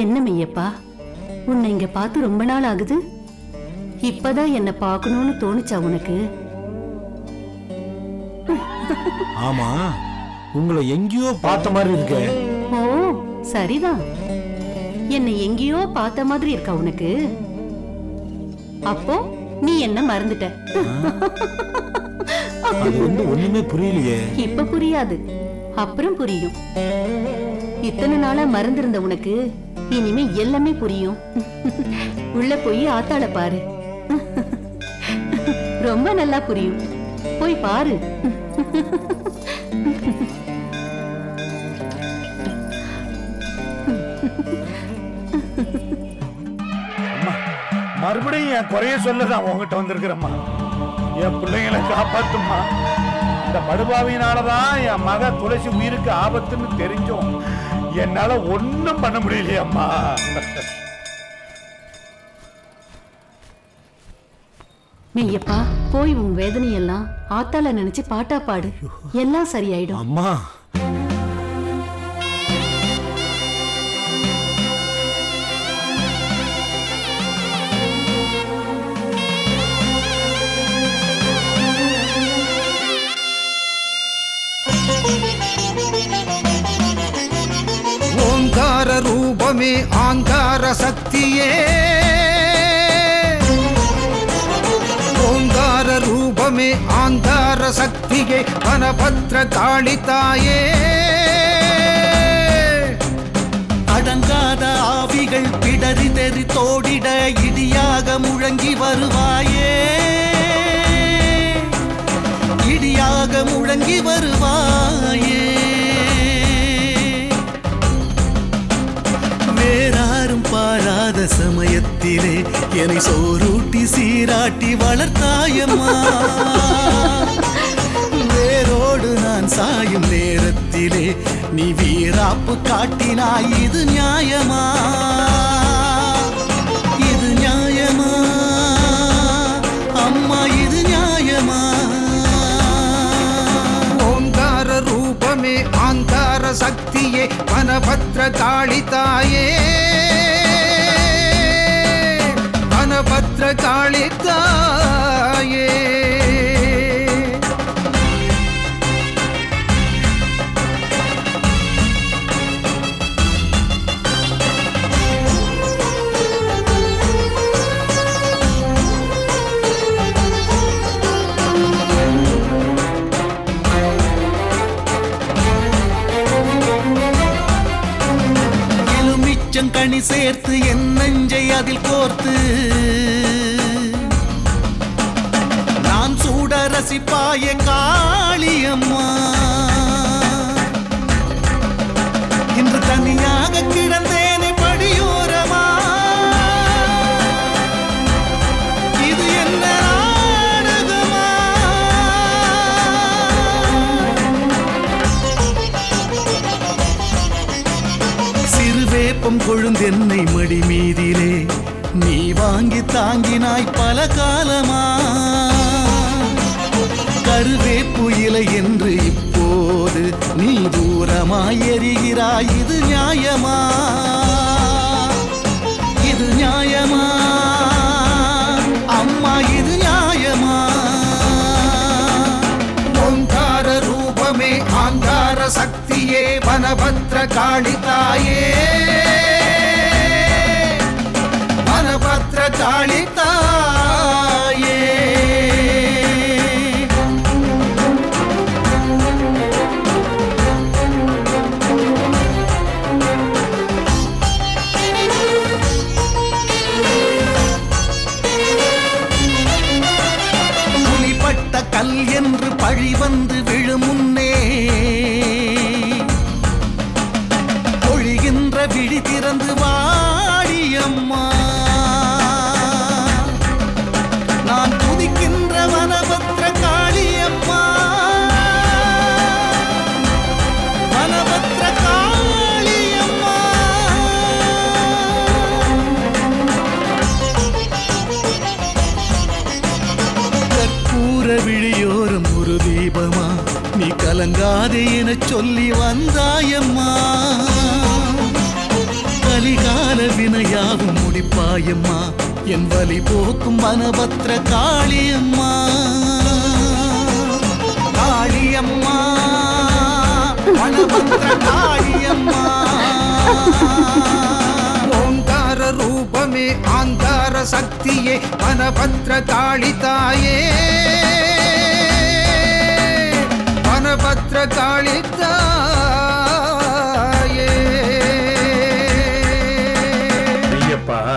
என்ன மெய்யப்பா, உன்னை இங்க பார்த்து ரொம்ப நாள் ஆகுது. இப்பதான் என்ன பார்க்கணும்னு தோணுச்சா உனக்கு? ஆமா, உங்களை எங்கேயோ பார்த்த மாதிரி இருக்கு. ஓ சரிதான், என்னை எங்கேயோ பார்த்த மாதிரி இருக்கா உனக்கு? அப்போ நீ என்ன மறந்துட்ட? அது ஒண்ணுமே புரியலையே. இப்ப புரியாது, அப்புறம் புரியும். இத்தனை நாளா மறந்திருந்த உனக்கு இனிமே எல்லாமே புரியும். உள்ள போய் ஆத்தாள பாரு, ரொம்ப நல்லா புரியும். போய் பாரு. மறுபடியும் என் குறைய சொல்லதான் உங்ககிட்ட வந்திருக்கிறம்மா. என் பிள்ளைங்களை காப்பாத்துமா. இந்த படுபாவினாலதான் என் மக துளசி உயிருக்கு ஆபத்துன்னு தெரிஞ்சோம் என்னால ஒன்னும் பண்ண முடியலையம்மா. மெய்யப்பா, போய் உன் வேதனையெல்லாம் ஆத்தால நினைச்சு பாட்டா பாடு, எல்லாம் சரியாயிடும். அம்மா, ஓங்கார ரூபமே ஆங்கார சக்தியே, ஓங்கார ரூபமே ஆங்கார சக்தியே, வனபத்ர காளிதாயே. அடங்காத ஆவிகள் பிடரி தெறி தோடிட இடியாக முழங்கி வருவாயே, இடியாக முழங்கி வருவாயே. வேறாரும் பாராத சமயத்திலே என்னை சோரூட்டி சீராட்டி வளர்த்தாயம்மா. வேரோடு நான் சாயும் நேரத்திலே நீ வீராப்பு காட்டினாய். இது நியாயமா? இது நியாயமா அம்மா? இது நியாயமா? ஓங்கார ரூபமே ஆங்கார சக்தியே, வனபத்ர காளிதாயே, வனபத்ர காளிதாயே. கனி சேர்த்து என் நெஞ்சை அதில் கோர்த்து நான் சூட ரசிப்பாய காளியம்மா. இன்று தனியாக கிடந்தேனே படியோரமா. இது என்ன நாடகமா? சிறுவேப்பம் கொழுந்தென்னை மடி மீதிலே நீ வாங்கி தாங்கினாய் பல காலமா. கருவேப்பு இலை என்று இப்போது நீ தூரமாய் எரிகிறாய். இது நியாயமா? இது நியாயமா அம்மா? இது நியாயமா? ஓங்கார ரூபமே ஆங்கார சக்தியே, வனபத்ர காளிதாயே, வனபத்ர காளிதாயே. புலிப்பட்ட கல் என்று பழி வந்து விழும் முன்னே பொழிகின்ற விழி திறந்து வாடியம்மா. நான் துதிக்கின்ற வனபத்ர காளியம்மா, வனபத்ர காளியம்மா. கற்பூர விழியோரம் ஒரு தீபமா, நீ கலங்காதே என சொல்லி வந்தாயம்மா. தாயம்மா என் வலி போக்கும் வனபத்ர காளியம்மா காளியம்மா வனபத்ர காளியம்மா ஓங்கார ரூபமே ஆங்கார சக்தியே வனபத்ர காளி தாயே வனபத்ர காளி தாயே